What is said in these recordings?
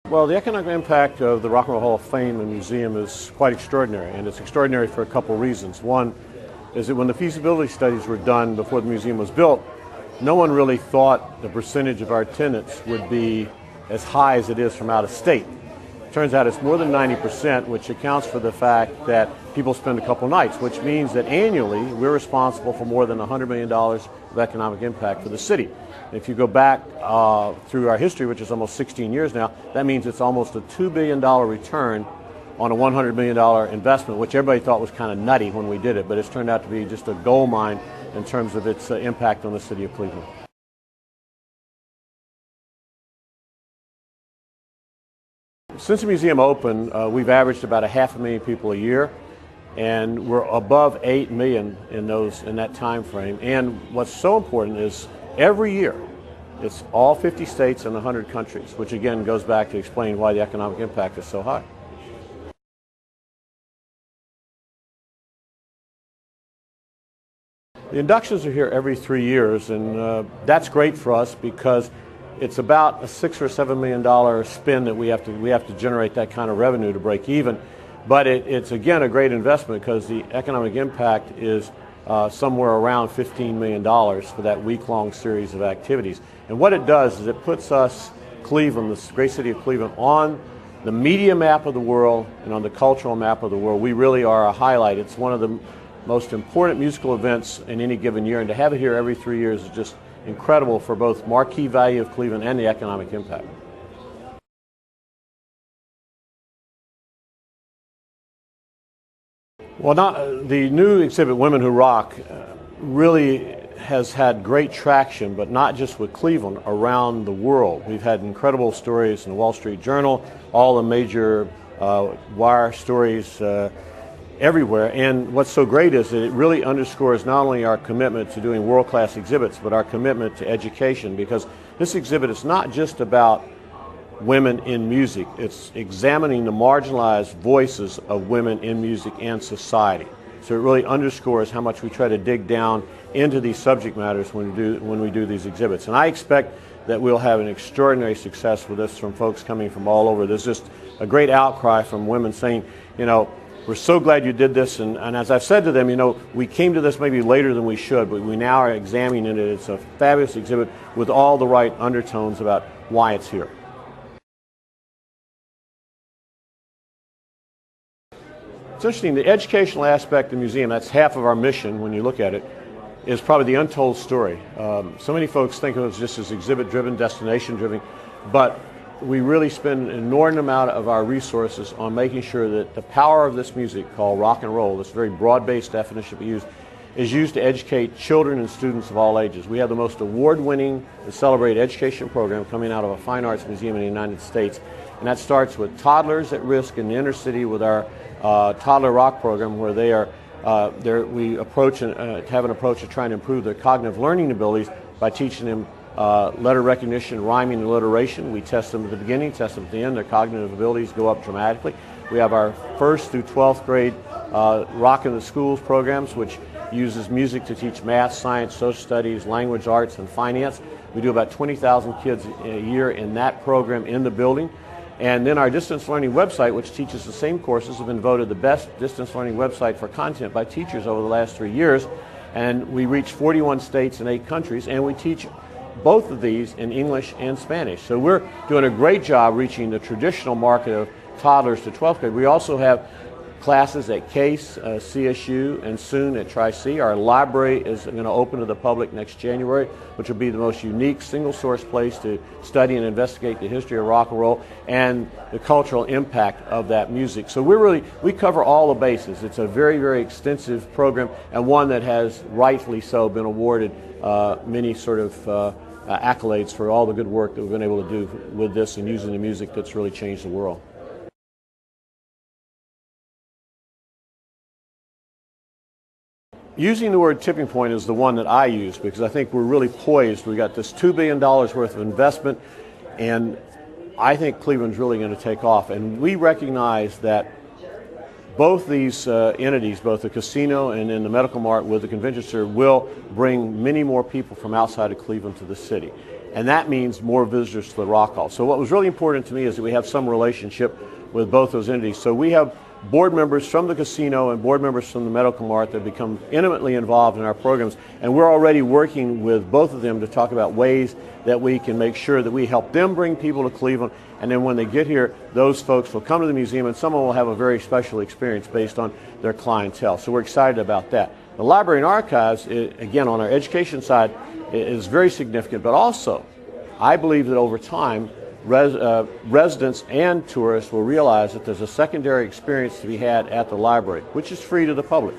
Well, the economic impact of the Rock and Roll Hall of Fame and Museum is quite extraordinary, and it's extraordinary for a couple of reasons. One is that when the feasibility studies were done before the museum was built, no one really thought the percentage of our attendance would be as high as it is from out of state. Turns out it's more than 90%, which accounts for the fact that people spend a couple nights, which means that annually we're responsible for more than $100 million of economic impact for the city. If you go back through our history, which is almost 16 years now, that means it's almost a $2 billion return on a $100 million investment, which everybody thought was kind of nutty when we did it, but it's turned out to be just a gold mine in terms of its impact on the city of Cleveland. Since the museum opened, we've averaged about 500,000 people a year, and we're above 8 million in that time frame. And what's so important is every year it's all 50 states and 100 countries, which again goes back to explain why the economic impact is so high. The inductions are here every 3 years, and that's great for us because it's about a $6 or $7 million spend that we have to generate that kind of revenue to break even. But it's again a great investment because the economic impact is somewhere around $15 million for that week-long series of activities. And what it does is it puts us, Cleveland, this great city of Cleveland, on the media map of the world and on the cultural map of the world. We really are a highlight. It's one of the most important musical events in any given year, and to have it here every 3 years is just incredible for both marquee value of Cleveland and the economic impact. Well, the new exhibit, Women Who Rock, really has had great traction, but not just with Cleveland, around the world. We've had incredible stories in the Wall Street Journal, all the major wire stories everywhere. And what's so great is that it really underscores not only our commitment to doing world-class exhibits, but our commitment to education, because this exhibit is not just about women in music. It's examining the marginalized voices of women in music and society. So it really underscores how much we try to dig down into these subject matters when we do these exhibits. And I expect that we'll have an extraordinary success with this from folks coming from all over. There's just a great outcry from women saying, you know, we're so glad you did this, and as I've said to them, you know, we came to this maybe later than we should, but we now are examining it. It's a fabulous exhibit with all the right undertones about why it's here. It's interesting, the educational aspect of the museum, that's half of our mission when you look at it, is probably the untold story. So many folks think of it just as exhibit-driven, destination-driven, but we really spend an inordinate amount of our resources on making sure that the power of this music called rock and roll, this very broad-based definition we use, is used to educate children and students of all ages. We have the most award-winning and celebrated education program coming out of a fine arts museum in the United States, and that starts with toddlers at risk in the inner city with our toddler rock program, where we have an approach to trying to improve their cognitive learning abilities by teaching them letter recognition, rhyming, and alliteration. We test them at the beginning, test them at the end. Their cognitive abilities go up dramatically. We have our 1st through 12th grade Rock in the Schools programs, which uses music to teach math, science, social studies, language arts, and finance. We do about 20,000 kids a year in that program in the building. And then our distance learning website, which teaches the same courses, have been voted the best distance learning website for content by teachers over the last 3 years. And we reach 41 states and 8 countries, and we teach both of these in English and Spanish. So we're doing a great job reaching the traditional market of toddlers to 12th grade. We also have classes at Case, CSU, and soon at Tri-C. Our library is going to open to the public next January, which will be the most unique single-source place to study and investigate the history of rock and roll and the cultural impact of that music. So we cover all the bases. It's a very, very extensive program, and one that has rightfully so been awarded many sort of accolades for all the good work that we've been able to do with this and using the music that's really changed the world. Using the word tipping point is the one that I use because I think we're really poised. We got this $2 billion worth of investment, and I think Cleveland's really going to take off. And we recognize that both these entities, both the casino and then the medical mart with the convention center, will bring many more people from outside of Cleveland to the city. and that means more visitors to the Rock Hall. So what was really important to me is that we have some relationship with both those entities. So we have board members from the casino and board members from the medical mart that become intimately involved in our programs, and we're already working with both of them to talk about ways that we can make sure that we help them bring people to Cleveland, and then when they get here, those folks will come to the museum and someone will have a very special experience based on their clientele. So we're excited about that. The library and archives, again, on our education side, is very significant, but also I believe that over time residents and tourists will realize that there's a secondary experience to be had at the library, which is free to the public.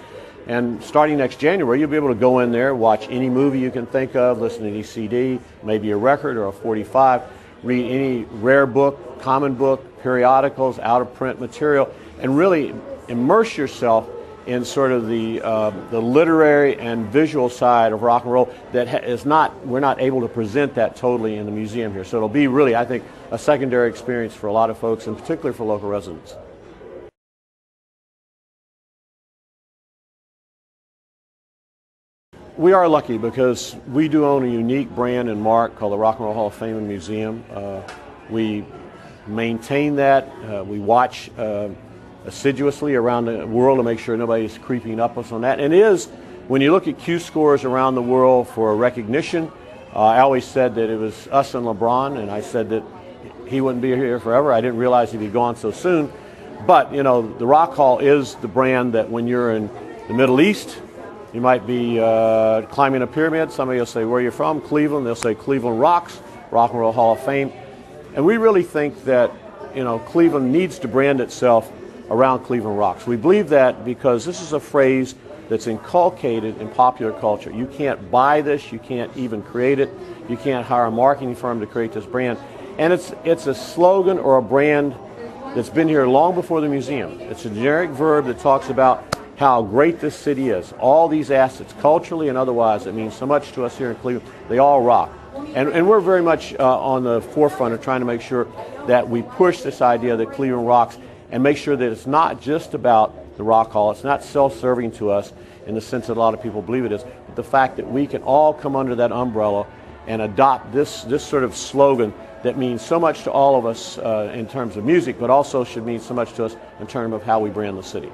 And starting next January, you'll be able to go in there, watch any movie you can think of, listen to any CD, maybe a record or a 45, read any rare book, common book, periodicals, out-of-print material, and really immerse yourself in sort of the literary and visual side of rock and roll that we're not able to present that totally in the museum here. So it'll be really, I think, a secondary experience for a lot of folks, and particularly for local residents. We are lucky because we do own a unique brand and mark called the Rock and Roll Hall of Fame and Museum. We maintain that. We watch assiduously around the world to make sure nobody's creeping up us on that. And it is, when you look at Q scores around the world for recognition, I always said that it was us and LeBron, and I said that he wouldn't be here forever. I didn't realize he'd be gone so soon. But, you know, the Rock Hall is the brand that when you're in the Middle East, you might be climbing a pyramid. Somebody will say, where are you from? Cleveland. They'll say Cleveland Rocks, Rock and Roll Hall of Fame. And we really think that, you know, Cleveland needs to brand itself around Cleveland Rocks. We believe that because this is a phrase that's inculcated in popular culture. You can't buy this, you can't even create it, you can't hire a marketing firm to create this brand. And it's a slogan or a brand that's been here long before the museum. It's a generic verb that talks about how great this city is. All these assets, culturally and otherwise, that means so much to us here in Cleveland, they all rock. And we're very much on the forefront of trying to make sure that we push this idea that Cleveland rocks, and make sure that it's not just about the Rock Hall. It's not self-serving to us in the sense that a lot of people believe it is, but the fact that we can all come under that umbrella and adopt this sort of slogan that means so much to all of us in terms of music, but also should mean so much to us in terms of how we brand the city.